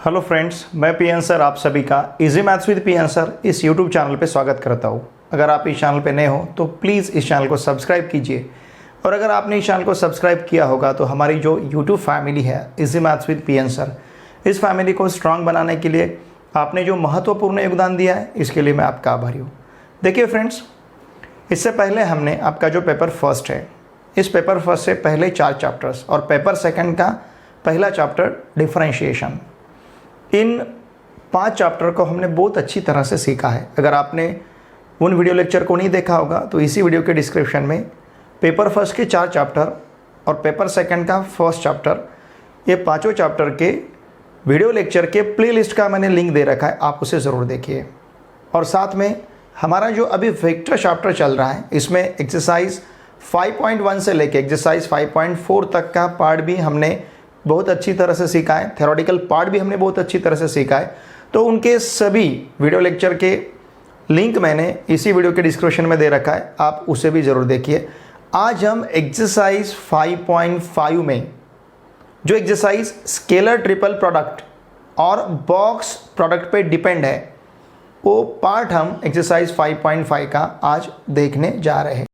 Hello friends, मैं PN sir आप सभी का easy maths with PN sir इस यूट्यूब चैनल पे स्वागत करता हूँ। अगर आप इस चैनल पे नए हो तो प्लीज़ इस चैनल को सब्सक्राइब कीजिए, और अगर आपने इस चैनल को सब्सक्राइब किया होगा तो हमारी जो यूट्यूब फैमिली है easy maths with PN sir, इस फैमिली को स्ट्रांग बनाने के लिए आपने जो महत्वपूर्ण योगदान दिया है इसके लिए मैं आपका आभारी हूँ। देखिए फ्रेंड्स, इससे पहले हमने आपका जो पेपर फर्स्ट है, इस पेपर फर्स्ट से पहले 4 चैप्टर्स और पेपर सेकंड का पहला चैप्टर डिफरेंशिएशन, इन 5 चैप्टर को हमने बहुत अच्छी तरह से सीखा है। अगर आपने उन वीडियो लेक्चर को नहीं देखा होगा तो इसी वीडियो के डिस्क्रिप्शन में पेपर फर्स्ट के 4 चैप्टर और पेपर सेकंड का फर्स्ट चैप्टर, ये पाँचों चैप्टर के वीडियो लेक्चर के प्लेलिस्ट का मैंने लिंक दे रखा है, आप उसे ज़रूर देखिए। और साथ में हमारा जो अभी वेक्टर चैप्टर चल रहा है, इसमें एक्सरसाइज 5.1 से लेके एक्सरसाइज 5.4 तक का पार्ट भी हमने बहुत अच्छी तरह से सीखा है, थ्योरेटिकल पार्ट भी हमने बहुत अच्छी तरह से सीखा है। तो उनके सभी वीडियो लेक्चर के लिंक मैंने इसी वीडियो के डिस्क्रिप्शन में दे रखा है, आप उसे भी ज़रूर देखिए। आज हम एक्सरसाइज 5.5 में जो एक्सरसाइज स्केलर ट्रिपल प्रोडक्ट और बॉक्स प्रोडक्ट पे डिपेंड है, वो पार्ट हम एक्सरसाइज 5.5 का आज देखने जा रहे हैं।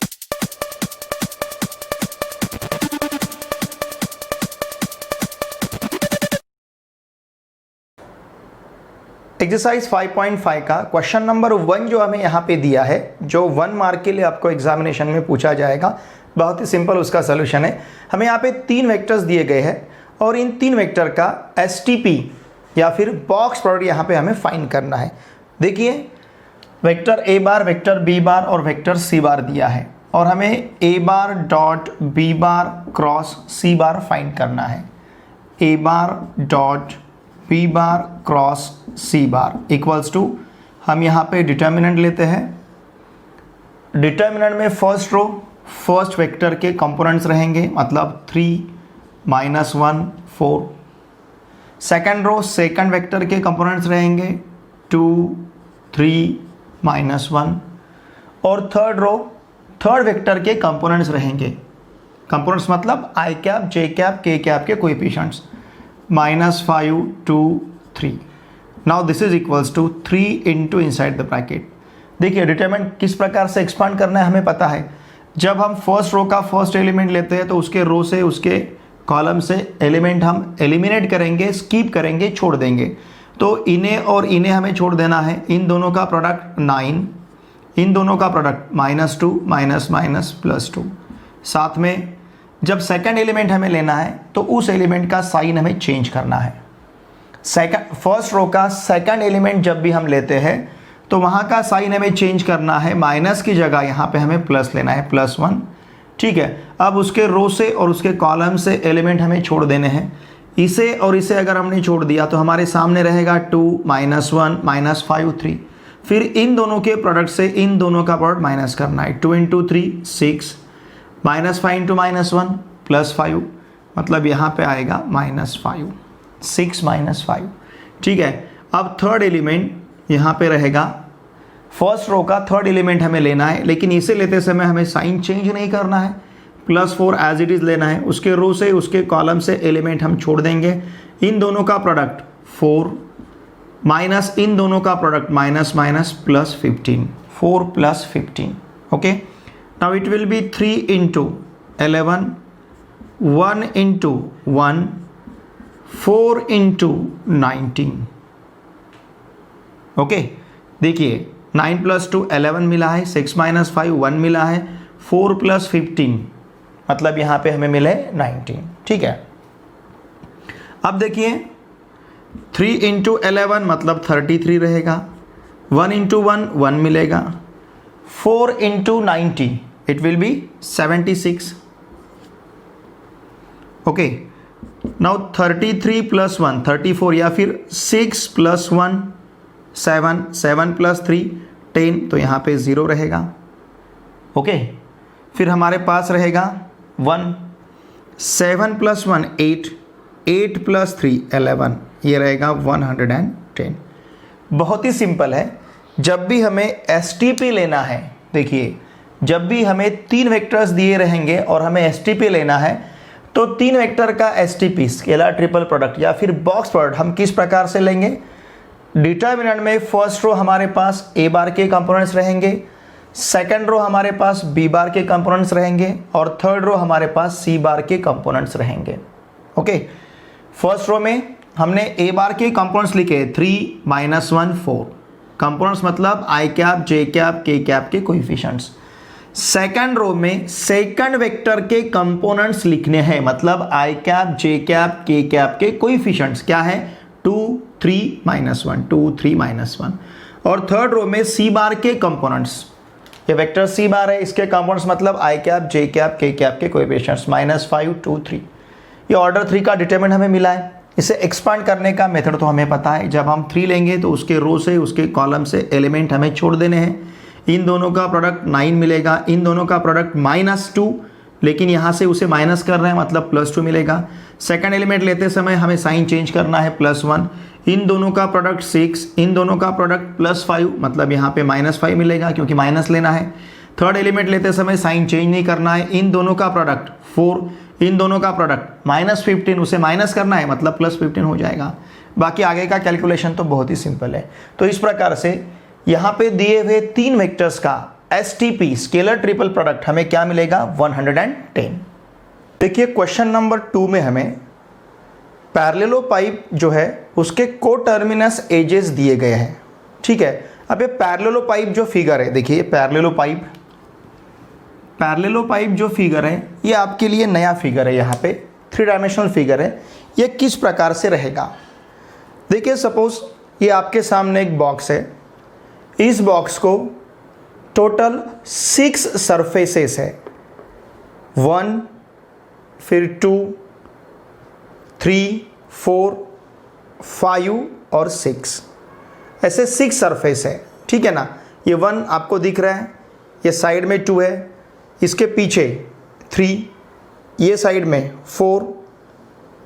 एक्सरसाइज 5.5 का क्वेश्चन नंबर 1 जो हमें यहाँ पे दिया है, जो 1 मार्क के लिए आपको एग्जामिनेशन में पूछा जाएगा, बहुत ही सिंपल उसका सलूशन है। हमें यहाँ पे 3 वेक्टर्स दिए गए हैं और इन 3 वेक्टर का एसटीपी या फिर बॉक्स प्रोडक्ट यहाँ पे हमें फाइंड करना है। देखिए, vector A bar, vector B bar और वेक्टर सी बार दिया है और हमें A bar dot B bar cross C bar find करना है। A bar dot B bar cross C bar equals to, हम यहाँ पे डिटर्मिनेंट लेते हैं। डिटर्मिनेंट में फर्स्ट रो फर्स्ट वेक्टर के कंपोनेंट्स रहेंगे, मतलब 3 -1 4। सेकंड रो सेकंड वेक्टर के कंपोनेंट्स रहेंगे 2 3 -1। और थर्ड रो थर्ड वेक्टर के कंपोनेंट्स रहेंगे, कंपोनेंट्स मतलब i cap j cap k cap के coefficients -5 2 3। Now this is equals to 3 into inside the bracket. देखिए, डिटरमिनेंट किस प्रकार से एक्सपांड करना है हमें पता है। जब हम फर्स्ट रो का फर्स्ट एलिमेंट लेते हैं तो उसके रो से उसके कॉलम से एलिमेंट हम एलिमिनेट करेंगे, स्कीप करेंगे, छोड़ देंगे। तो इन्हें और इन्हें हमें छोड़ देना है। इन दोनों का प्रोडक्ट 9, इन दोनों का प्रोडक्ट -2 -2। साथ में जब सेकंड एलिमेंट हमें लेना है तो उस एलिमेंट का साइन हमें चेंज करना है। फर्स्ट रो का सेकंड एलिमेंट जब भी हम लेते हैं तो वहाँ का साइन हमें चेंज करना है, माइनस की जगह यहाँ पे हमें प्लस लेना है, +1। ठीक है, अब उसके रो से और उसके कॉलम से एलिमेंट हमें छोड़ देने हैं। इसे और इसे अगर हमने छोड़ दिया तो हमारे सामने रहेगा 2 -1 -5 3। फिर इन दोनों के प्रोडक्ट से इन दोनों का प्रोडक्ट माइनस करना है। 2 × 3 6, -5 × -1 +5, मतलब यहाँ पे आएगा -5, 6 -5। ठीक है, अब थर्ड एलिमेंट यहाँ पे रहेगा। फर्स्ट रो का थर्ड एलिमेंट हमें लेना है, लेकिन इसे लेते समय हमें साइन चेंज नहीं करना है, +4 एज इट इज़ लेना है। उसके रो से उसके कॉलम से एलिमेंट हम छोड़ देंगे। इन दोनों का प्रोडक्ट 4 माइनस इन दोनों का product -15 4 + 15। Okay, now it will be 3 × 11, 1 × 1, 4 × 19। Okay, देखिए 9 + 2 11 मिला है, 6 - 5 1 मिला है, 4 + 15 मतलब यहाँ पे हमें मिले 19। ठीक है, अब देखिए 3 × 11 मतलब 33 रहेगा, 1 × 1 1 मिलेगा, 4 × 90 it will be 76। Okay, now 33 + 1 34 या फिर 6 + 1 7 7 + 3 10, तो यहाँ पे 0 रहेगा। ओके, फिर हमारे पास रहेगा 1, 7 + 1 8, 8 + 3 11, ये रहेगा 110। बहुत ही सिंपल है। जब भी हमें एसटीपी लेना है, देखिए जब भी हमें 3 वेक्टर्स दिए रहेंगे और हमें एसटीपी लेना है तो 3 वेक्टर का एसटीपी स्केलर ट्रिपल प्रोडक्ट या फिर बॉक्स प्रोडक्ट हम किस प्रकार से लेंगे? डिटर्मिनेंट में फर्स्ट रो हमारे पास ए बार के कंपोनेंट्स रहेंगे, सेकंड रो हमारे पास बी बार के कंपोनेंट्स रहेंगे और थर्ड रो हमारे पास सी बार के कंपोनेंट्स रहेंगे। ओके, फर्स्ट रो में हमने ए बार के कंपोनेंट्स लिखे 3 -1 4 कंपोनेंट्स, मतलब i cap j cap k cap के कोएफिशिएंट्स। सेकंड रो में सेकंड वेक्टर के कंपोनेंट्स लिखने हैं, मतलब i cap j cap k cap के कोएफिशिएंट्स क्या है? 2 3 -1 2 3 -1। और थर्ड रो में सी बार के कंपोनेंट्स, ये वेक्टर सी बार है, इसके कंपोनेंट्स मतलब i cap j cap k cap के कोएफिशिएंट्स -5 2 3। ये ऑर्डर 3 का डिटरमिनेंट हमें मिला है। इसे एक्सपांड करने का मेथड तो हमें पता है, जब हम 3 लेंगे तो उसके रो से उसके कॉलम से एलिमेंट हमें छोड़ देने हैं। इन दोनों का प्रोडक्ट 9 मिलेगा, इन दोनों का प्रोडक्ट -2, लेकिन यहाँ से उसे माइनस कर रहे हैं मतलब +2 मिलेगा। सेकंड एलिमेंट लेते समय हमें साइन चेंज करना है +1। इन दोनों का प्रोडक्ट 6, इन दोनों का प्रोडक्ट +5 मतलब यहाँ पे -5 मिलेगा क्योंकि माइनस लेना है। थर्ड एलिमेंट लेते समय साइन चेंज नहीं करना है। इन दोनों का प्रोडक्ट 4, इन दोनों का प्रोडक्ट -15, उसे माइनस करना है मतलब +15 हो जाएगा। बाकी आगे का कैलकुलेशन तो बहुत ही सिंपल है। तो इस प्रकार से यहाँ पे दिए हुए 3 वेक्टर्स का एसटीपी स्केलर ट्रिपल प्रोडक्ट हमें क्या मिलेगा? 110। देखिए क्वेश्चन नंबर 2 में हमें पैरेललो पाइप जो है उसके कोटर्मिनस एजेस दिए गए हैं। ठीक है, अब ये पैरेललो पाइप जो फिगर है, देखिए पैरेललो पाइप जो फिगर है ये आपके लिए नया फिगर है, यहाँ पे 3 डायमेंशनल फिगर है। ये किस प्रकार से रहेगा? देखिए सपोज ये आपके सामने एक बॉक्स है, इस बॉक्स को टोटल 6 सरफेसेस है, 1 फिर 2 3 4 5 और 6, ऐसे 6 सरफेस है। ठीक है ना, ये 1 आपको दिख रहा है, ये साइड में 2 है, इसके पीछे 3, ये साइड में 4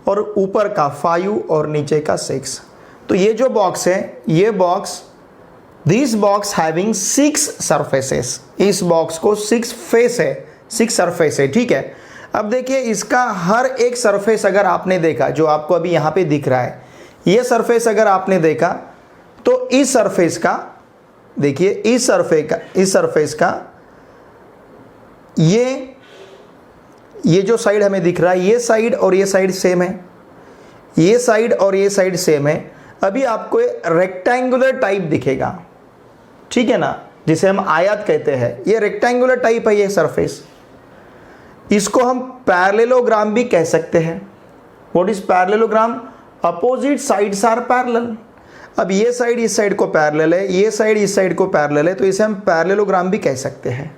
और ऊपर का 5 और नीचे का 6। तो ये जो बॉक्स है, ये box this box having 6 surfaces, इस बॉक्स को 6 फेस है, 6 सरफेस है। ठीक है, अब देखिए इसका हर एक सरफेस अगर आपने देखा, जो आपको अभी यहाँ पे दिख रहा है, ये सरफेस अगर आपने देखा तो इस सरफेस का, देखिए इस सरफेस का ये जो साइड हमें दिख रहा है, ये साइड और ये साइड सेम है, ये साइड और ये साइड सेम है। अभी आपको रेक्टेंगुलर टाइप दिखेगा, ठीक है ना, जिसे हम आयत कहते हैं, ये रेक्टेंगुलर टाइप है ये सरफेस। इसको हम पैरेललोग्राम भी कह सकते हैं। What is parallelogram? Opposite sides are parallel. अब ये साइड इस साइड को पैरेलल है, ये साइड इस साइड को पैरेलल है, तो इसे हम पैरेललोग्राम भी कह सकते हैं।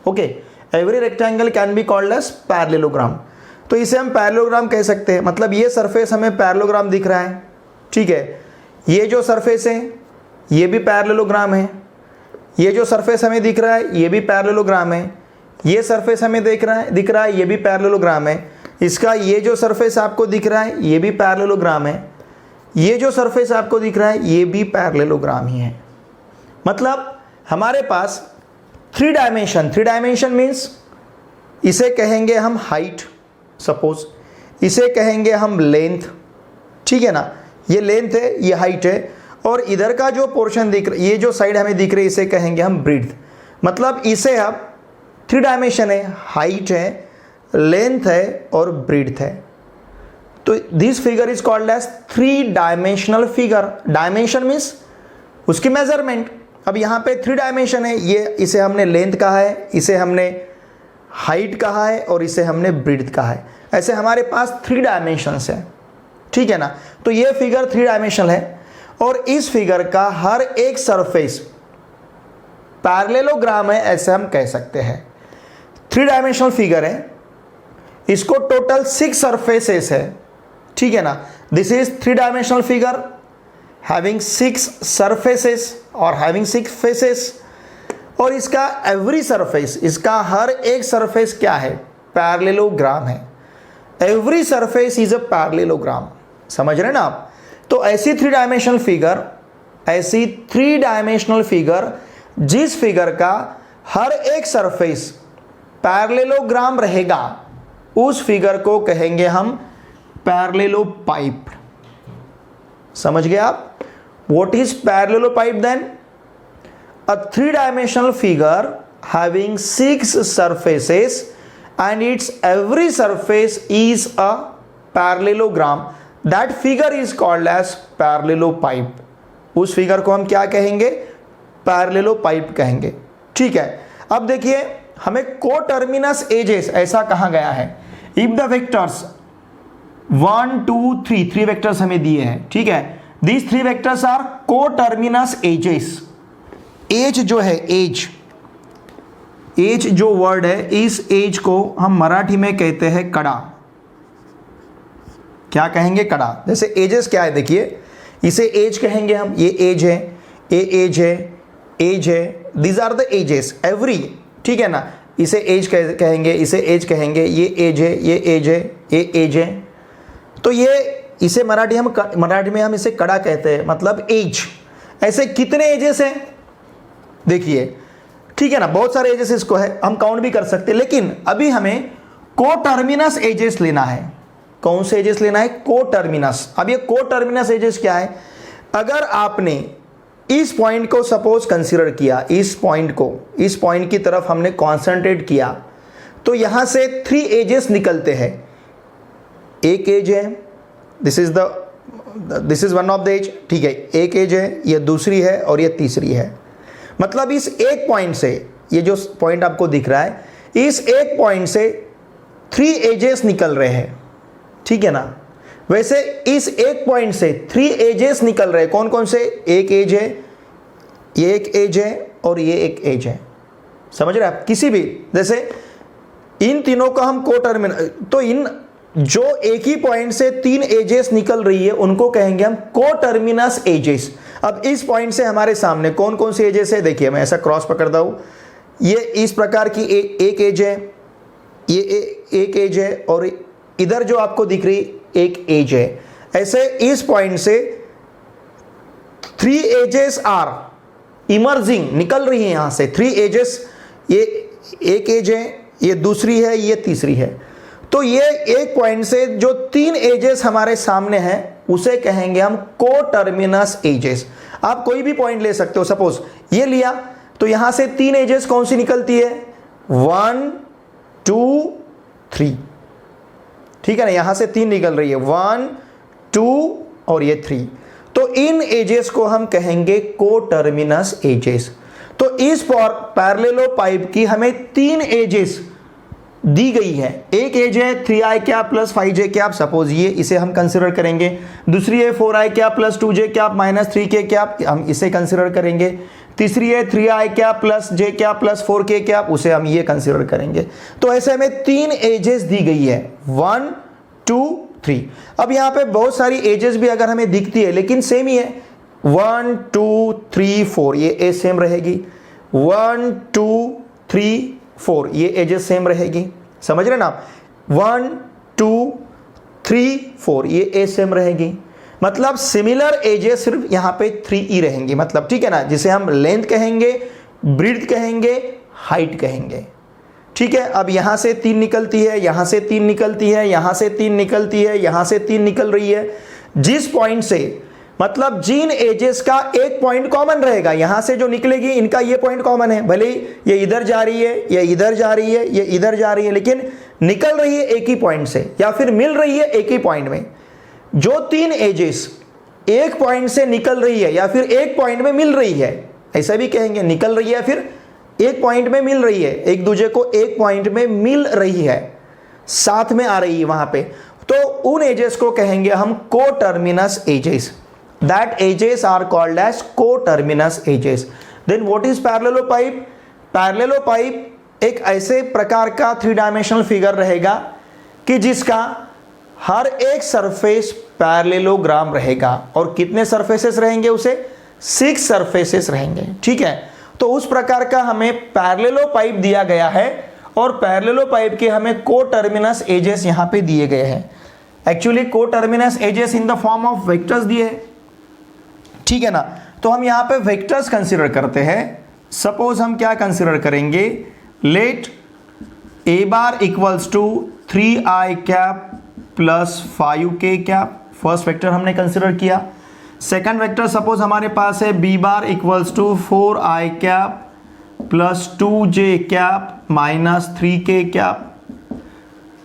Okay, every rectangle can be called as parallelogram. तो इसे हम पैरेललोग्राम कह सकते हैं, मतलब ये सरफेस हमें पैरेललोग्राम दिख रहा है। ठीक है, ये जो सरफेस है ये भी पैरेललोग्राम है, ये जो सरफेस हमें दिख रहा है ये भी पैरेललोग्राम है, ये सरफेस हमें दिख रहा है ये भी पैरेललोग्राम है, इसका ये जो सरफेस आपको दिख रहा है ये भी पैरेललोग्राम है, ये जो सरफेस आपको दिख रहा है ये भी पैरेललोग्राम ही है। मतलब हमारे पास 3 डायमेंशन मीन्स इसे कहेंगे हम हाइट, सपोज इसे कहेंगे हम लेंथ। ठीक है ना, ये लेंथ है, ये हाइट है, और इधर का जो पोर्शन दिख रहा है, ये जो साइड हमें दिख रही है, इसे कहेंगे हम ब्रीड्थ। मतलब इसे आप 3 डायमेंशन है, हाइट है, लेंथ है और ब्रीड्थ है। तो this figure is called as 3 dimensional figure. Dimension means उसकी मेजरमेंट। अब यहाँ पे 3 डायमेंशन है, ये इसे हमने लेंथ कहा है, इसे हमने हाइट कहा है और इसे हमने ब्रीड्थ कहा है। ऐसे हमारे पास 3 डायमेंशंस है। ठीक है ना, तो ये फिगर 3 डायमेंशनल है और इस फिगर का हर एक सरफेस पैरेललोग्राम है, ऐसे हम कह सकते हैं। 3 डायमेंशनल फिगर है, इसको टोटल 6 सरफेसेस है। ठीक है ना, this is 3 dimensional figure having 6 surfaces और हैविंग 6 फेसेस, और इसका एवरी सरफेस, इसका हर एक सरफेस क्या है? पैरेललोग्राम है। Every surface is a parallelogram. समझ रहे ना आप? तो ऐसी 3 डायमेंशनल फिगर जिस फिगर का हर एक सरफेस पैरेललोग्राम रहेगा, उस फिगर को कहेंगे हम पैरेललोपाइप। समझ गए आप? What is parallelepiped then? A 3-dimensional figure having 6 surfaces and its every surface is a parallelogram. That figure is called as parallelopipe. उस फिगर को हम क्या कहेंगे? पैरेललोपाइप कहेंगे। ठीक है, अब देखिए हमें कोटर्मिनस एजेस ऐसा कहा गया है। इफ द वेक्टर्स 1 2 3 वेक्टर्स हमें दिए हैं, ठीक है, these 3 vectors are coterminous edges. Edge जो है, एज जो वर्ड है, इस एज को हम मराठी में कहते हैं कड़ा। क्या कहेंगे? कड़ा। जैसे एजेस क्या है, देखिए इसे एज कहेंगे हम, ये एज है, ये एज है, एज है, these are the edges every, ठीक है ना। इसे एज कहेंगे, इसे एज कहेंगे, ये एज है, ये एज है, ये एज है। तो ये इसे मराठी में हम इसे कड़ा कहते हैं, मतलब एज। ऐसे कितने एजेस हैं देखिए, ठीक है ना, बहुत सारे एजेस इसको है, हम काउंट भी कर सकते हैं, लेकिन अभी हमें कोटर्मिनस एजेस लेना है। कौन से एजेस लेना है? कोटर्मिनस। अब ये कोटर्मिनस एजेस क्या है? अगर आपने इस पॉइंट को सपोज कंसीडर किया, इस पॉइंट की तरफ हमने कॉन्सेंट्रेट किया, तो यहां से 3 एजेस निकलते हैं। एक एज है, this is one of the edge, ठीक है, एक एज है, ये दूसरी है और ये तीसरी है। मतलब इस एक पॉइंट से, ये जो पॉइंट आपको दिख रहा है, इस एक पॉइंट से 3 एजेस निकल रहे हैं, ठीक है ना। वैसे इस एक पॉइंट से 3 एजेस निकल रहे हैं। कौन कौन से? एक एज है, ये एक एज है और ये एक एज है। समझ रहे आप? किसी भी, जैसे इन तीनों का हम कोटर्मिनस, तो इन जो एक ही पॉइंट से 3 एजेस निकल रही है उनको कहेंगे हम कोटर्मिनस एजेस। अब इस पॉइंट से हमारे सामने कौन कौन सी एजेस है? देखिए मैं ऐसा क्रॉस पकड़ता हूं, ये इस प्रकार की एक एज है, ये एक एज है और इधर जो आपको दिख रही एक एज है। ऐसे इस पॉइंट से 3 एजेस आर इमर्जिंग, निकल रही है यहां से 3 एजेस। ये एक एज है, ये दूसरी है, ये तीसरी है। तो ये एक पॉइंट से जो 3 एजेस हमारे सामने हैं उसे कहेंगे हम कोटर्मिनस एजेस। आप कोई भी पॉइंट ले सकते हो, सपोज ये लिया, तो यहां से 3 एजेस कौन सी निकलती है? 1 2 3, ठीक है ना, यहां से 3 निकल रही है, 1 2 और ये 3। तो इन एजेस को हम कहेंगे कोटर्मिनस एजेस। तो इस पैरेललोपाइप की हमें 3 एजेस दी गई है। एक एज है 3i cap plus 5j cap, suppose ये इसे हम कंसिडर करेंगे। दूसरी है 4i cap plus 2j cap minus 3k cap, हम इसे कंसिडर करेंगे। तीसरी है 3i cap plus j cap plus 4k cap, उसे हम ये कंसिडर करेंगे। तो ऐसे हमें 3 एजेस दी गई है, 1 2 3। अब यहाँ पे बहुत सारी एजेस भी अगर हमें दिखती है लेकिन सेम ही है, 1 2 3 4, ये एज सेम रहेगी। 1 2 3 4, ये एजेस सेम रहेगी। समझ रहे ना आप? 1 2 3 4, ये एज सेम रहेगी। मतलब सिमिलर एजेस सिर्फ यहाँ पे 3 रहेंगी, मतलब ठीक है ना, जिसे हम लेंथ कहेंगे, ब्रीड्थ कहेंगे, हाइट कहेंगे। ठीक है, अब यहां से 3 निकलती है, यहां से 3 निकलती है, यहां से 3 निकलती है, यहां से 3 निकल रही है। जिस पॉइंट से, मतलब जिन एजेस का एक पॉइंट कॉमन रहेगा, यहां से जो निकलेगी इनका ये पॉइंट कॉमन है, भले ही ये इधर जा रही है, ये इधर जा रही है, ये इधर जा रही है, लेकिन निकल रही है एक ही पॉइंट से या फिर मिल रही है एक ही पॉइंट में। जो 3 एजेस एक पॉइंट से निकल रही है या फिर एक पॉइंट में मिल रही है, ऐसा भी कहेंगे, निकल रही है फिर एक पॉइंट में मिल रही है, एक दूसरे को एक पॉइंट में मिल रही है, साथ में आ रही है वहां पे, तो उन एजेस को कहेंगे हम कोटर्मिनस edges. That edges are called as coterminous edges. Then what is parallelopipe? Parallelopipe एक ऐसे प्रकार का 3-dimensional फिगर रहेगा कि जिसका हर एक सरफेस पैरेललोग्राम रहेगा। और कितने सरफेसेस रहेंगे? उसे 6 सरफेसेस रहेंगे। ठीक है, तो उस प्रकार का हमें पैरेललोपाइप दिया गया है और पैरेललोपाइप के हमें कोटर्मिनस एजेस यहां पे दिए गए हैं। Actually coterminous edges in the form of vectors दिए हैं, ठीक है ना। तो हम यहां पे वेक्टर्स कंसीडर करते हैं। सपोज हम क्या कंसीडर करेंगे, let a bar equals to 3i cap plus 5k cap, first vector हमने कंसिडर किया। सेकंड वेक्टर सपोज हमारे पास है b bar equals to 4i cap plus 2j cap minus 3k cap,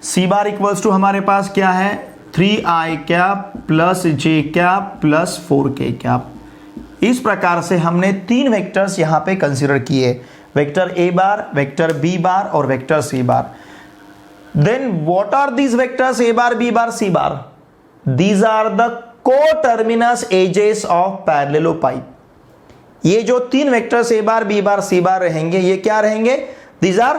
c bar equals to हमारे पास क्या है 3i cap plus j cap plus 4k cap. इस प्रकार से हमने तीन वेक्टर्स यहां पे कंसीडर किए, vector a bar, vector b bar और vector c bar. Then what are these vectors a bar, b bar, c bar? These are the coterminous edges of parallelepiped. ये जो तीन vectors a bar, b bar, c bar रहेंगे, ये क्या रहेंगे? These are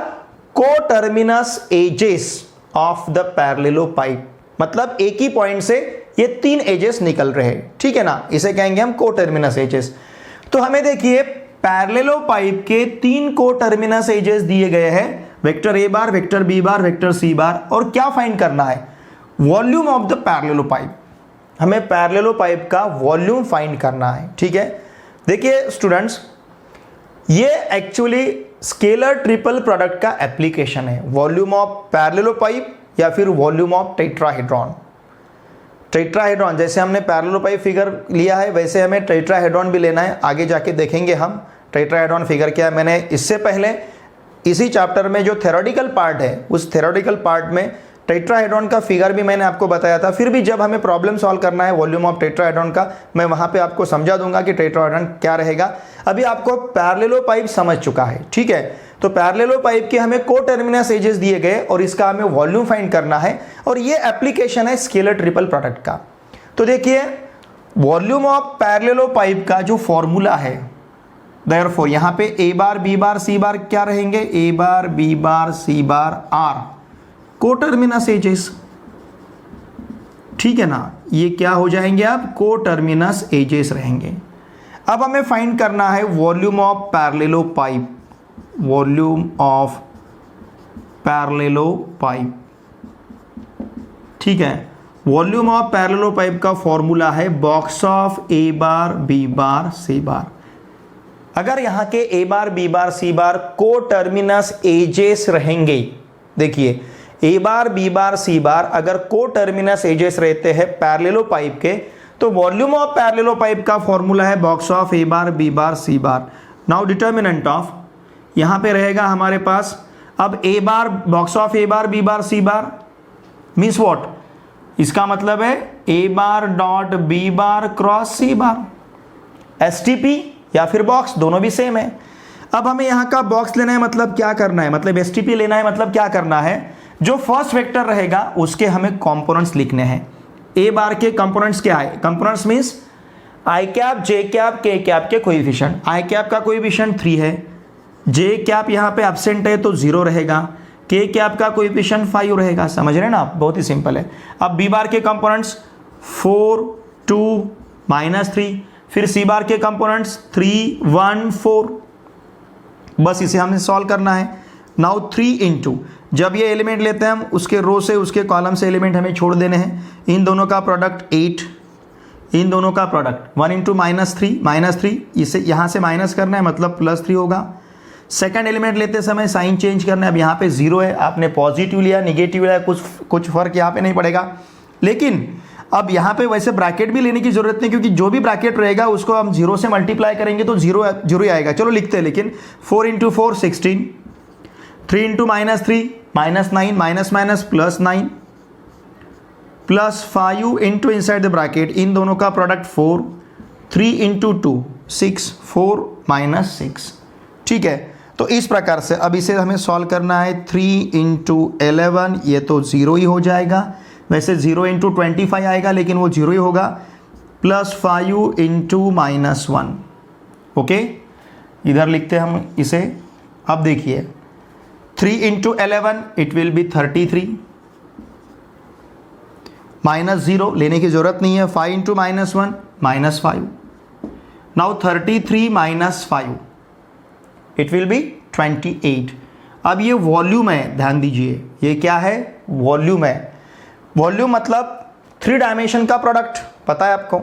coterminous edges of the parallelepiped. मतलब एक ही point से ये तीन एजेस निकल रहे हैं, ठीक है ना, इसे कहेंगे हम कोटर्मिनस एजेस। तो हमें देखिए पैरेललोपाइप के तीन कोटर्मिनस एजेस दिए गए हैं, vector a bar, vector b bar, vector c bar. और क्या फाइंड करना है? Volume of the parallelepiped. हमें पैरेललोपाइप का वॉल्यूम फाइंड करना है, ठीक है। देखिए स्टूडेंट्स, ये एक्चुअली स्केलर ट्रिपल प्रोडक्ट का एप्लीकेशन है, वॉल्यूम ऑफ पैरेललोपाइप या फिर वॉल्यूम ऑफ टेट्राहेड्रॉन। टेट्राहेड्रॉन जैसे हमने पैरेललोपाइप फिगर लिया है, वैसे हमें टेट्राहेड्रॉन भी लेना है। आगे जाके देखेंगे हम टेट्राहेड्रॉन फिगर क्या है। मैंने इससे पहले इसी चैप्टर में जो थ्योरेटिकल पार्ट है, उस थ्योरेटिकल पार्ट में टेट्राहेड्रॉन का फिगर भी मैंने आपको बताया था। फिर भी जब हमें प्रॉब्लम सॉल्व करना है वॉल्यूम ऑफ टेट्राहेड्रॉन का, मैं वहां पे आपको समझा दूंगा कि टेट्राहेड्रॉन क्या रहेगा। अभी आपको पैरेललोपाइप समझ चुका है, ठीक है। तो पैरेललोपाइप के हमें कोटर्मिनस एजेस दिए गए और इसका हमें वॉल्यूम फाइंड करना है, और ये एप्लीकेशन है स्केलर ट्रिपल प्रोडक्ट का। तो देखिए वॉल्यूम ऑफ पैरेललोपाइप का जो फॉर्मूला है, देयरफॉर यहां पे a bar, b bar, c बार क्या रहेंगे? a bar, b bar, c bar are coterminous edges, ठीक है ना। ये क्या हो जाएंगे? आप कोटर्मिनस एजेस रहेंगे। अब हमें फाइंड करना है volume of parallelepiped, volume of parallelepiped, ठीक है। वॉल्यूम ऑफ पैरेललोपाइप का फॉर्मूला है box of a bar, b bar, c bar. अगर यहां के a bar, b bar, c bar coterminous edges रहेंगे, देखिए a bar, b bar, c bar अगर कोटर्मिनस एजेस रहते हैं पैरेललोपाइप के, तो वॉल्यूम ऑफ पैरेललोपाइप का फॉर्मूला है box of a bar, b bar, c bar. Now determinant of यहां पे रहेगा हमारे पास, अब a bar box of a bar, b bar, c bar means what? इसका मतलब है a bar dot b bar cross c bar, STP या फिर बॉक्स, दोनों भी सेम है। अब हमें यहां का बॉक्स लेना है, मतलब क्या करना है? मतलब STP लेना है, मतलब क्या करना है? जो फर्स्ट वेक्टर रहेगा उसके हमें कंपोनेंट्स लिखने हैं। a बार के कंपोनेंट्स क्या है? Components means i cap, j cap, k cap के कोएफिशिएंट। i कैप का कोएफिशिएंट 3 है, j कैप यहाँ पे एब्सेंट है तो 0 रहेगा, k कैप का कोएफिशिएंट 5 रहेगा। समझ रहे हैं ना आप? बहुत ही सिंपल है। अब b बार के कंपोनेंट्स 4, 2, -3, फिर c बार के कंपोनेंट्स 3, 1, 4। बस इसे हमें सॉल्व करना है। नाउ 3 इंटू, जब ये एलिमेंट लेते हैं हम, उसके रो से उसके कॉलम से एलिमेंट हमें छोड़ देने हैं। इन दोनों का प्रोडक्ट 8, इन दोनों का प्रोडक्ट 1 इंटू -3, इसे यहाँ से माइनस करना है, मतलब +3 होगा। सेकंड एलिमेंट लेते समय साइन चेंज करना है। अब यहाँ पे 0 है, आपने पॉजिटिव लिया, निगेटिव लिया, कुछ फर्क यहाँ पे नहीं पड़ेगा। लेकिन अब यहाँ पे वैसे ब्रैकेट भी लेने की जरूरत नहीं, क्योंकि जो भी ब्रैकेट रहेगा उसको हम 0 से मल्टीप्लाई करेंगे तो 0 ही आएगा। चलो लिखते हैं, लेकिन 4 into 4 16, 3 into -3 -9, -, +5 into inside the bracket, इन दोनों का प्रोडक्ट 4, 3 इंटू 2 6, 4 -6, ठीक है। तो इस प्रकार से अब इसे हमें सॉल्व करना है। 3 इंटू 11, ये तो 0 ही हो जाएगा, वैसे 0 इंटू 25 आएगा लेकिन वो 0 ही होगा, +5 इंटू -1, ओके। इधर लिखते हैं हम इसे। अब देखिए 3 इंटू 11 इट विल बी 33, -0 लेने की जरूरत नहीं है। 5 into -1 -5, now 33 -5 it will be 28। अब ये वॉल्यूम है, ध्यान दीजिए, ये क्या है? वॉल्यूम है। वॉल्यूम मतलब 3 डायमेंशन का प्रोडक्ट, पता है आपको,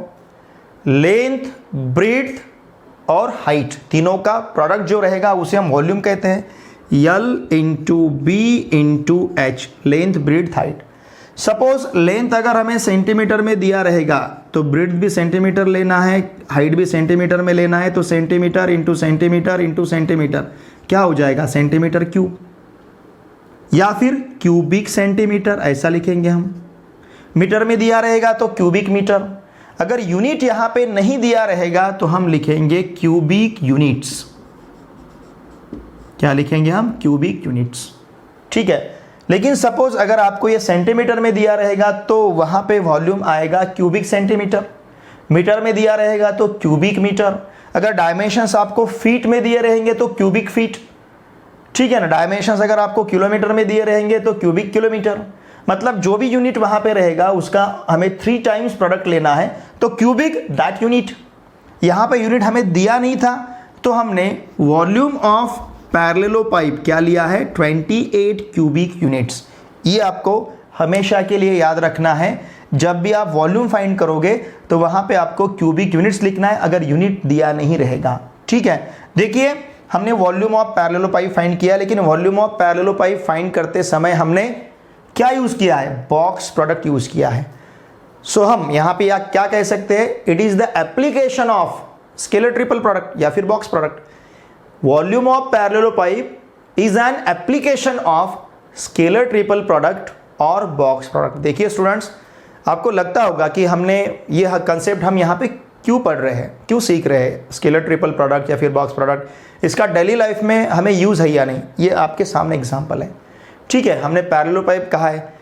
लेंथ, ब्रीथ और हाइट, तीनों का प्रोडक्ट जो रहेगा उसे हम वॉल्यूम कहते हैं। L into B into H, length breadth height. Suppose length अगर हमें सेंटीमीटर में दिया रहेगा तो ब्रीथ भी सेंटीमीटर लेना है, हाइट भी सेंटीमीटर में लेना है, तो centimetre into centimetre into centimetre क्या हो जाएगा, सेंटीमीटर क्यूब, या फिर क्यूबिक सेंटीमीटर ऐसा लिखेंगे हम। मीटर में दिया रहेगा तो क्यूबिक मीटर, अगर यूनिट यहां पे नहीं दिया रहेगा तो हम लिखेंगे क्यूबिक यूनिट्स। क्या लिखेंगे हम, क्यूबिक यूनिट्स, ठीक है। लेकिन सपोज अगर आपको ये सेंटीमीटर में दिया रहेगा तो वहां पे वॉल्यूम आएगा क्यूबिक सेंटीमीटर, मीटर में दिया रहेगा तो क्यूबिक मीटर, अगर डायमेंशंस आपको फीट में दिए रहेंगे तो क्यूबिक फीट, ठीक है ना। डायमेंशंस अगर आपको किलोमीटर में दिए रहेंगे तो क्यूबिक किलोमीटर, मतलब जो भी यूनिट वहां पे रहेगा उसका हमें 3 टाइम्स प्रोडक्ट लेना है, तो क्यूबिक दैट यूनिट। यहां पे यूनिट हमें दिया नहीं था तो हमने वॉल्यूम ऑफ पैरेललोपाइप क्या लिया है, 28 क्यूबिक यूनिट्स। ये आपको हमेशा के लिए याद रखना है, जब भी आप वॉल्यूम फाइंड करोगे तो वहां पे आपको क्यूबिक यूनिट्स लिखना है अगर यूनिट दिया नहीं रहेगा, ठीक है। देखिए हमने वॉल्यूम ऑफ पैरेललोपाइप फाइंड किया, लेकिन वॉल्यूम ऑफ पैरेललोपाइप फाइंड करते समय हमने क्या यूज किया है, बॉक्स प्रोडक्ट यूज किया है। सो हम यहां पे क्या कह सकते हैं, it is the application of scalar triple product या फिर box product. Volume of parallelepiped is an application of scalar triple product और बॉक्स प्रोडक्ट। देखिए स्टूडेंट्स, आपको लगता होगा कि हमने ये कंसेप्ट हम यहाँ पे क्यों पढ़ रहे हैं, क्यों सीख रहे हैं, स्केलर ट्रिपल प्रोडक्ट या फिर बॉक्स प्रोडक्ट, इसका डेली लाइफ में हमें यूज़ है या नहीं। ये आपके सामने एग्जांपल है, ठीक है। हमने पैरेललोपाइप कहा है,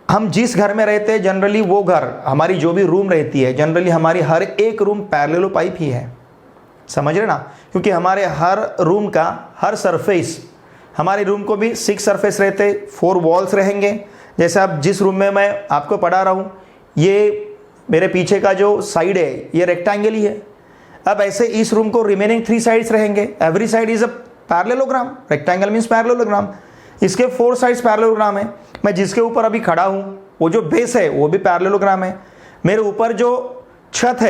हम जिस घर में रहते हैं जनरली वो घर, हमारी जो भी रूम रहती है जनरली हमारी हर एक रूम पैरेललोपाइप ही है, समझ रहे ना। क्योंकि हमारे हर रूम का हर सरफेस, हमारे रूम को भी 6 सरफेस रहते, 4 वॉल्स रहेंगे। जैसे आप जिस रूम में मैं आपको पढ़ा रहा हूँ, ये मेरे पीछे का जो साइड है ये रेक्टेंगल ही है। अब ऐसे इस रूम को रिमेनिंग 3 साइड्स रहेंगे, every side is a parallelogram, rectangle means parallelogram, इसके 4 साइड्स पैरेललोग्राम है। मैं जिसके ऊपर अभी खड़ा हूँ वो जो बेस है वो भी पैरेललोग्राम है, मेरे ऊपर जो छत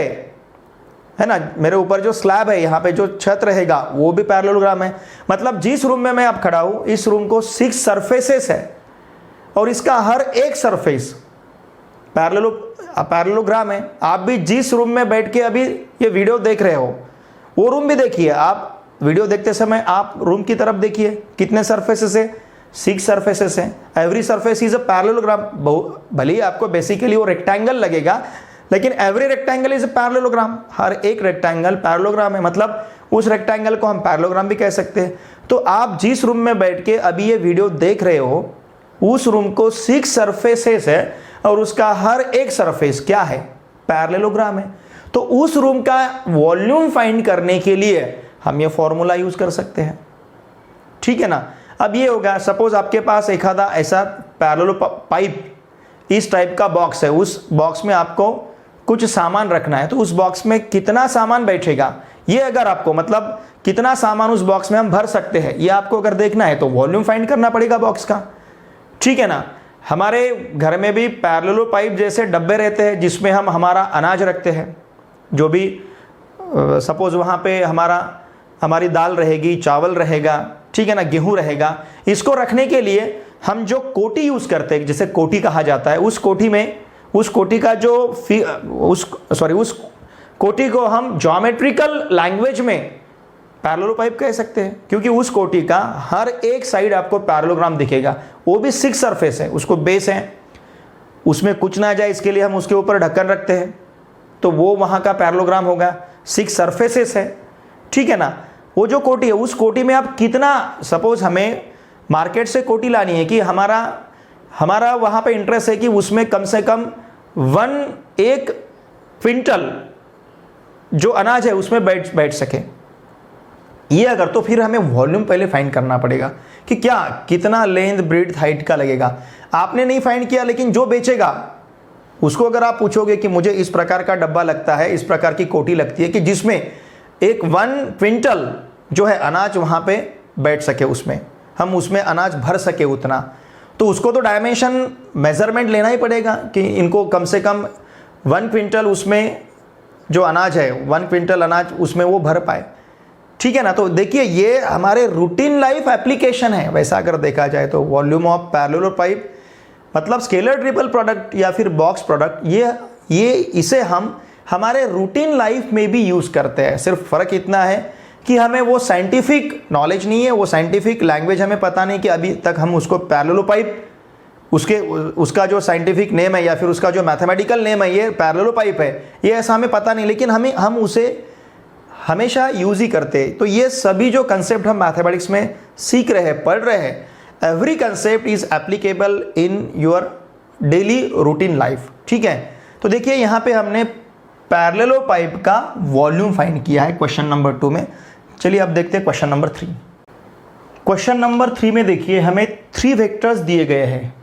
है ना, मेरे ऊपर जो स्लैब है यहाँ पे जो छत रहेगा वो भी पैरेललोग्राम है। मतलब जिस रूम में मैं अब खड़ा हूँ इस रूम को 6 सरफेसेस है और इसका हर एक सरफेस पैरेललोग्राम है। आप भी जिस रूम में बैठ के अभी ये वीडियो देख रहे हो वो रूम भी देखिए, आप वीडियो देखते समय आप रूम की तरफ देखिए, कितने सरफेसेस है, 6 सरफेसेस है, every surface is a parallelogram. भले ही आपको बेसिकली वो रेक्टेंगल लगेगा लेकिन every rectangle is a parallelogram, हर एक रेक्टेंगल पैरेललोग्राम है, मतलब उस रेक्टेंगल को हम पैरेललोग्राम भी कह सकते हैं। तो आप जिस रूम में बैठ के अभी ये वीडियो देख रहे हो उस रूम को 6 सरफेसेस है और उसका हर एक सरफेस क्या है, पैरेललोग्राम है। तो उस रूम का वॉल्यूम फाइंड करने के लिए हम ये फॉर्मूला यूज कर सकते हैं, ठीक है ना। अब ये होगा, सपोज आपके पास एक आधा ऐसा पैरेललोपाइप इस टाइप का बॉक्स है, उस बॉक्स में आपको कुछ सामान रखना है, तो उस बॉक्स में कितना सामान बैठेगा ये अगर आपको, मतलब कितना सामान उस बॉक्स में हम भर सकते हैं ये आपको अगर देखना है तो वॉल्यूम फाइंड करना पड़ेगा बॉक्स का, ठीक है ना। हमारे घर में भी पैरेललोपाइप जैसे डब्बे रहते हैं जिसमें हम हमारा अनाज रखते हैं, जो भी सपोज वहाँ पे हमारी दाल रहेगी, चावल रहेगा, ठीक है ना, गेहूँ रहेगा। इसको रखने के लिए हम जो कोटी यूज़ करते हैं, जिसे कोटी कहा जाता है, उस कोटी का जो उस कोटी को हम ज्योमेट्रिकल लैंग्वेज में पैरेललोपाइप कह सकते हैं, क्योंकि उस कोटी का हर एक साइड आपको पैरेललोग्राम दिखेगा, वो भी 6 सरफेस है, उसको बेस है, उसमें कुछ ना जाए इसके लिए हम उसके ऊपर ढक्कन रखते हैं, तो वो वहाँ का पैरेललोग्राम होगा, 6 सरफेसेस है, ठीक है ना। वो जो कोटी है उस कोटी में आप कितना, सपोज हमें मार्केट से कोटी लानी है कि हमारा वहाँ पे इंटरेस्ट है कि उसमें कम से कम 1 क्विंटल जो अनाज है उसमें बैठ सके, ये अगर, तो फिर हमें वॉल्यूम पहले फाइंड करना पड़ेगा कि कितना लेंथ ब्रीथ हाइट का लगेगा। आपने नहीं फाइंड किया लेकिन जो बेचेगा उसको अगर आप पूछोगे कि मुझे इस प्रकार का डब्बा लगता है, इस प्रकार की कोटी लगती है कि जिसमें 1 क्विंटल जो है अनाज वहाँ पे बैठ सके, उसमें हम उसमें अनाज भर सके उतना, तो उसको तो डायमेंशन मेजरमेंट लेना ही पड़ेगा कि इनको कम से कम 1 क्विंटल उसमें जो अनाज है, 1 क्विंटल अनाज उसमें वो भर पाए। ठीक है ना। तो देखिए ये हमारे रूटीन लाइफ एप्लीकेशन है। वैसा अगर देखा जाए तो वॉल्यूम ऑफ पैरेलल पाइप मतलब स्केलर ट्रिपल प्रोडक्ट या फिर बॉक्स प्रोडक्ट, ये इसे हम हमारे रूटीन लाइफ में भी यूज़ करते हैं। सिर्फ फ़र्क इतना है कि हमें वो साइंटिफिक नॉलेज नहीं है, वो साइंटिफिक लैंग्वेज हमें पता नहीं कि अभी तक हम उसको पैरेलल पाइप उसका जो साइंटिफिक नेम है या फिर उसका जो मैथमेटिकल नेम है ये पैरेलल पाइप है, ये ऐसा हमें पता नहीं, लेकिन हम उसे हमेशा यूज़ ही करते हैं। तो ये सभी जो कंसेप्ट हम मैथमेटिक्स में सीख रहे हैं, पढ़ रहे हैं, every concept is applicable in your daily routine life. ठीक है, तो देखिए यहाँ पे हमने पैरेलल पाइप का वॉल्यूम फाइंड किया है क्वेश्चन नंबर 2 में। चलिए अब देखते हैं क्वेश्चन नंबर 3। क्वेश्चन नंबर 3 में देखिए हमें 3 वेक्टर्स दिए गए हैं,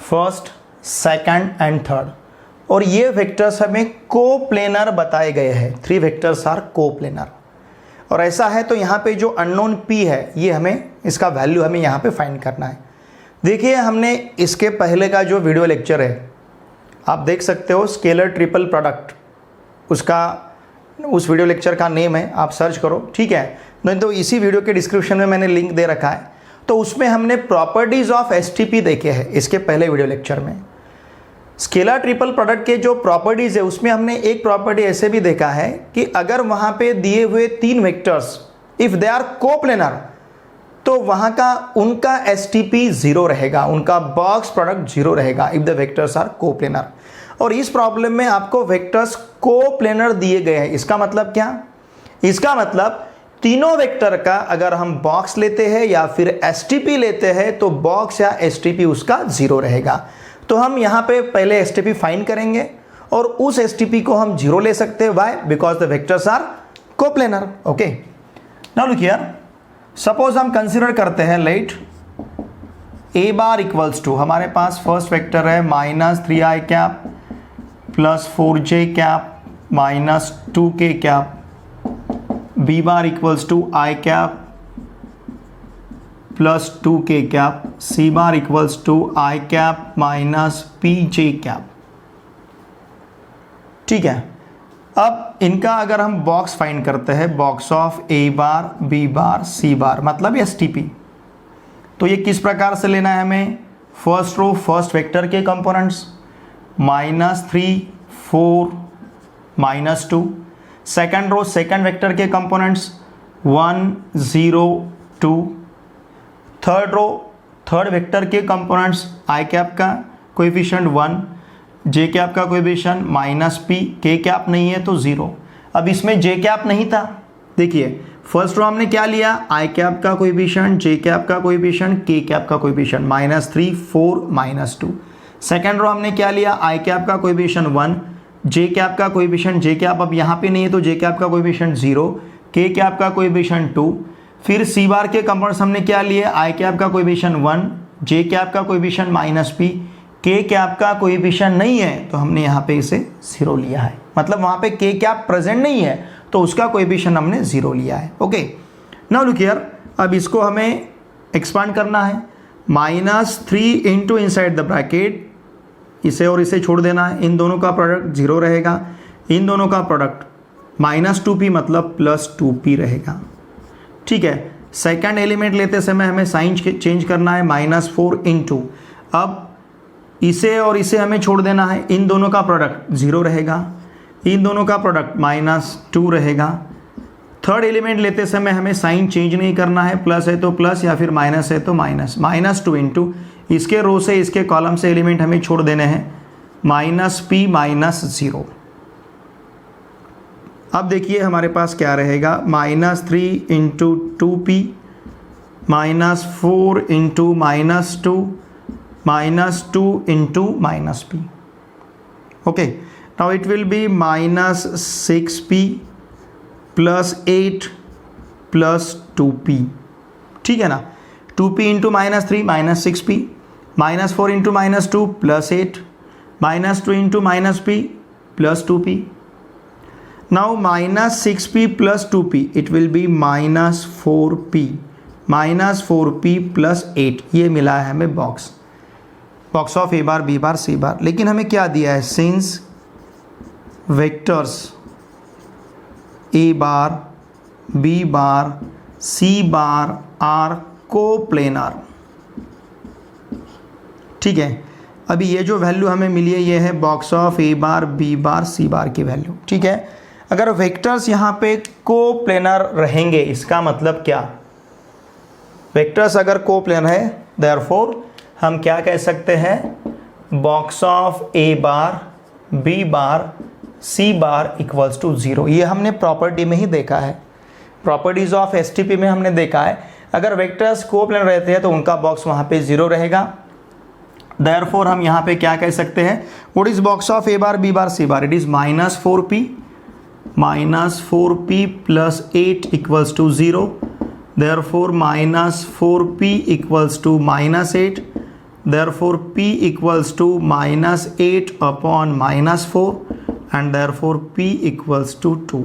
फर्स्ट, सेकंड एंड थर्ड, और ये वेक्टर्स हमें कोप्लेनर बताए गए हैं। 3 वेक्टर्स आर कोप्लेनर। और ऐसा है तो यहाँ पे जो अननोन p है ये हमें इसका वैल्यू हमें यहाँ पे फाइंड करना है। देखिए हमने इसके पहले का जो वीडियो लेक्चर है आप देख सकते हो, स्केलर ट्रिपल प्रोडक्ट, उस वीडियो लेक्चर का नेम है, आप सर्च करो। ठीक है, नहीं तो इसी वीडियो के डिस्क्रिप्शन में मैंने लिंक दे रखा है। तो उसमें हमने प्रॉपर्टीज ऑफ एसटीपी देखे हैं इसके पहले वीडियो लेक्चर में। स्केलर ट्रिपल प्रोडक्ट के जो प्रॉपर्टीज है उसमें हमने एक प्रॉपर्टी ऐसे भी देखा है कि अगर वहां पे दिए हुए 3 vectors if they are coplanar तो वहां का उनका एसटीपी 0 रहेगा, उनका बॉक्स प्रोडक्ट 0 रहेगा if the vectors are coplanar. और इस प्रॉब्लम में आपको वेक्टर्स कोप्लेनर दिए गए हैं। इसका मतलब क्या? इसका मतलब तीनों वेक्टर का अगर हम बॉक्स लेते हैं या फिर एसटीपी लेते हैं तो बॉक्स या एसटीपी उसका 0 रहेगा। तो हम यहाँ पे पहले एसटीपी फाइंड करेंगे और उस एसटीपी को हम 0 ले सकते हैं। Why? Because the vectors are coplanar. Okay, now look here, suppose हम कंसीडर करते हैं let a bar equals to, हमारे पास फर्स्ट वेक्टर है -3i cap plus 4j cap minus 2k cap, b bar equals to i cap plus 2k cap, c bar equals to i cap minus pj cap. ठीक है, अब इनका अगर हम box find करते हैं, box of A bar B bar C bar मतलब STP, तो ये किस प्रकार से लेना है हमें? फर्स्ट रो फर्स्ट वेक्टर के components -3 4 -2, second row second vector के components 1 0 2, third row third vector के कंपोनेंट्स आई कैप का कोएफिशिएंट 1, जे कैप का कोएफिशिएंट -p, के कैप नहीं है तो 0। अब इसमें जे कैप नहीं था, देखिए फर्स्ट रो हमने क्या लिया, आई कैप का कोएफिशिएंट, जे कैप का कोएफिशिएंट, के कैप का कोएफिशिएंट -3 4 -2। सेकंड रो हमने क्या लिया, आई कैप का कोएफिशिएंट 1, जे कैप का कोएफिशिएंट, जे कैप अब यहाँ पे नहीं है तो जे कैप का कोएफिशिएंट 0, के कैप का कोएफिशिएंट 2। फिर सी बार के कंपोनेंट्स हमने क्या लिए, आई कैप का कोएफिशिएंट 1, जे कैप का कोएफिशिएंट -p, के कैप का कोएफिशिएंट नहीं है तो हमने यहाँ पे इसे 0 लिया है। मतलब वहाँ पे के कैप प्रेजेंट नहीं है तो उसका कोएफिशिएंट हमने 0 लिया है। ओके, नाउ लुक हियर, अब इसको हमें एक्सपांड करना है, -3 इंटू इनसाइड द ब्रैकेट, इसे और इसे छोड़ देना है, इन दोनों का प्रोडक्ट 0 रहेगा, इन दोनों का प्रोडक्ट -2p मतलब +2p रहेगा। ठीक है, सेकंड एलिमेंट लेते समय हमें साइन चेंज करना है, -4 इंटू, अब इसे और इसे हमें छोड़ देना है, इन दोनों का प्रोडक्ट 0 रहेगा, इन दोनों का प्रोडक्ट -2 रहेगा। थर्ड एलिमेंट लेते समय हमें साइन चेंज नहीं करना है, प्लस है तो प्लस या फिर माइनस है तो माइनस, -2 इंटू इसके रो से इसके कॉलम से एलिमेंट हमें छोड़ देने हैं, -p -0। अब देखिए हमारे पास क्या रहेगा, -3 into 2p -4 into -2 -2 into -p. Okay, now it will be -6p plus 8 plus 2p. ठीक है ना, 2p into -3 -6p, -4 into -2 plus 8, -2 into -p plus 2p. Now -6p plus 2p, it will be -4p, -4p plus 8, ये मिला है हमें box of A bar B bar C bar. लेकिन हमें क्या दिया है, since vectors A bar B bar C bar are coplanar. ठीक है, अभी ये जो वैल्यू हमें मिली है ये है box of A bar B bar C bar की वैल्यू। ठीक है, अगर वेक्टर्स यहाँ पे कोप्लेनर रहेंगे इसका मतलब क्या, वेक्टर्स अगर कोप्लेनर है देयरफॉर हम क्या कह सकते हैं, box of A bar B bar C bar equals to 0। ये हमने प्रॉपर्टी में ही देखा है, प्रॉपर्टीज ऑफ एसटीपी में हमने देखा है, अगर वेक्टर्स कोप्लेनर रहते हैं तो उनका बॉक्स वहाँ पे 0 रहेगा। देयरफॉर हम यहाँ पे क्या कह सकते हैं, what is box of A bar B bar C bar, it is -4p plus 8 equals to 0। Therefore -4p equals to -8, therefore p equals to -8 upon -4 and therefore p equals to 2।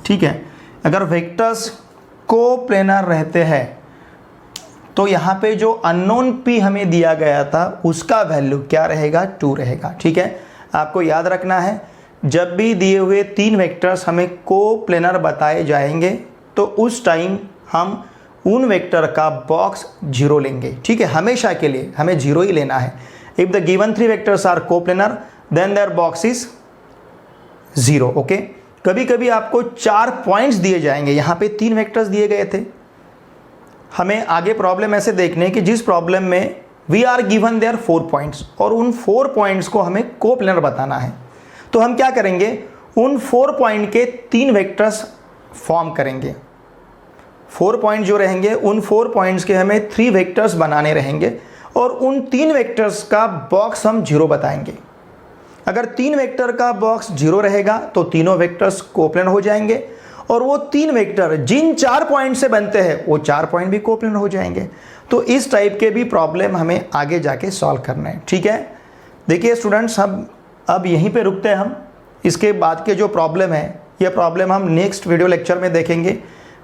ठीक है, अगर वेक्टर्स कोप्लेनर रहते हैं तो यहाँ पे जो unknown p हमें दिया गया था उसका वैल्यू क्या रहेगा, 2 रहेगा। ठीक है, आपको याद रखना है जब भी दिए हुए 3 वेक्टर्स हमें कोप्लेनर बताए जाएंगे तो उस टाइम हम उन वेक्टर का बॉक्स 0 लेंगे। ठीक है, हमेशा के लिए हमें 0 ही लेना है। If the given 3 vectors are coplanar then their box is 0। Okay, कभी कभी आपको 4 पॉइंट्स दिए जाएंगे, यहाँ पे 3 वेक्टर्स दिए गए थे, हमें आगे प्रॉब्लम ऐसे देखने कि जिस प्रॉब्लम में we are given their 4 points और उन 4 पॉइंट्स को हमें कोप्लेनर बताना है, तो हम क्या करेंगे, उन 4 पॉइंट के 3 वेक्टर्स फॉर्म करेंगे। 4 पॉइंट जो रहेंगे उन 4 पॉइंट्स के हमें 3 वेक्टर्स बनाने रहेंगे और उन 3 वेक्टर्स का बॉक्स हम 0 बताएंगे। अगर 3 वेक्टर का बॉक्स 0 रहेगा तो तीनों वेक्टर्स कोप्लेनर हो जाएंगे और वो 3 वेक्टर जिन 4 पॉइंट से बनते हैं वो 4 पॉइंट भी कोप्लेनर हो जाएंगे। तो इस टाइप के भी प्रॉब्लम हमें आगे जाके सॉल्व करना है। ठीक है, देखिए स्टूडेंट्स, हम अब यहीं पे रुकते हैं। हम इसके बाद के जो प्रॉब्लम है ये प्रॉब्लम हम नेक्स्ट वीडियो लेक्चर में देखेंगे।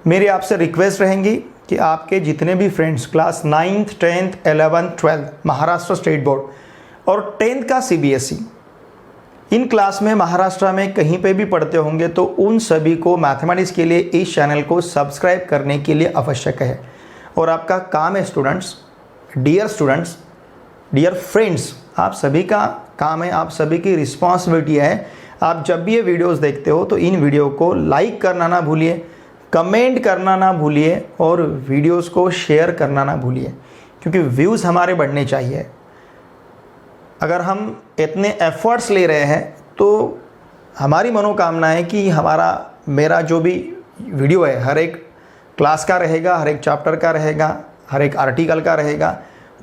मेरी आपसे रिक्वेस्ट रहेंगी कि आपके जितने भी friends class 9th 10th 11th 12th Maharashtra state board और 10th का CBSE इन क्लास में महाराष्ट्र में कहीं पे भी पढ़ते होंगे तो उन सभी को मैथमेटिक्स के लिए इस चैनल को सब्सक्राइब करने के लिए आवश्यक है। और आपका काम है स्टूडेंट्स, डियर फ्रेंड्स, आप सभी का काम है, आप सभी की रिस्पॉन्सिबिलिटी है, आप जब भी ये वीडियोस देखते हो तो इन वीडियो को लाइक करना ना भूलिए, कमेंट करना ना भूलिए और वीडियोस को शेयर करना ना भूलिए, क्योंकि व्यूज़ हमारे बढ़ने चाहिए। अगर हम इतने एफर्ट्स ले रहे हैं तो हमारी मनोकामना है कि मेरा जो भी वीडियो है हर एक क्लास का रहेगा, हर एक चैप्टर का रहेगा, हर एक आर्टिकल का रहेगा,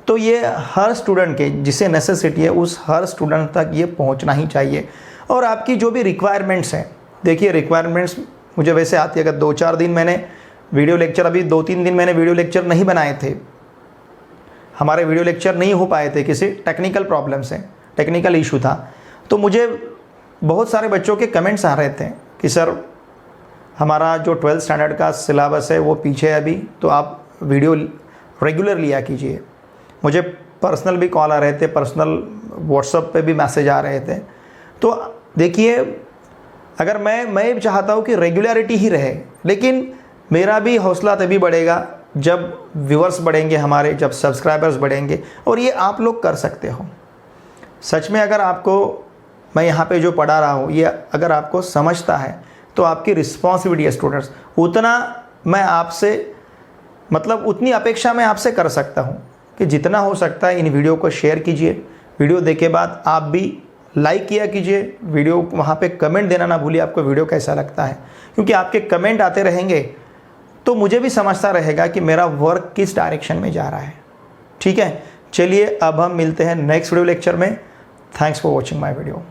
तो ये हर स्टूडेंट के जिसे नेसेसिटी है उस हर स्टूडेंट तक ये पहुंचना ही चाहिए। और आपकी जो भी रिक्वायरमेंट्स हैं, देखिए रिक्वायरमेंट्स मुझे वैसे आती है, अगर 2-4 दिन मैंने वीडियो लेक्चर, अभी 2-3 दिन मैंने वीडियो लेक्चर नहीं बनाए थे, हमारे वीडियो लेक्चर नहीं हो पाए थे, किसी टेक्निकल प्रॉब्लम से, टेक्निकल इशू था, तो मुझे बहुत सारे बच्चों के कमेंट्स आ रहे थे कि सर हमारा जो 12th स्टैंडर्ड का सिलेबस है वो पीछे है अभी, तो आप वीडियो रेगुलर लिया कीजिए। मुझे पर्सनल भी कॉल आ रहे थे, पर्सनल व्हाट्सएप पे भी मैसेज आ रहे थे। तो देखिए, अगर मैं चाहता हूँ कि रेगुलरिटी ही रहे, लेकिन मेरा भी हौसला तभी बढ़ेगा जब व्यूअर्स बढ़ेंगे हमारे, जब सब्सक्राइबर्स बढ़ेंगे, और ये आप लोग कर सकते हो। सच में अगर आपको मैं यहाँ पे जो पढ़ा रहा हूँ ये अगर आपको समझता है तो आपकी रिस्पॉन्सिबिलिटी है स्टूडेंट्स, उतना मैं आपसे, मतलब उतनी अपेक्षा मैं आपसे कर सकता हूँ कि जितना हो सकता है इन वीडियो को शेयर कीजिए। वीडियो देखे बाद आप भी लाइक किया कीजिए, वीडियो वहाँ पे कमेंट देना ना भूलिए आपको वीडियो कैसा लगता है, क्योंकि आपके कमेंट आते रहेंगे तो मुझे भी समझता रहेगा कि मेरा वर्क किस डायरेक्शन में जा रहा है। ठीक है, चलिए अब हम मिलते हैं नेक्स्ट वीडियो लेक्चर में। Thanks for watching my video.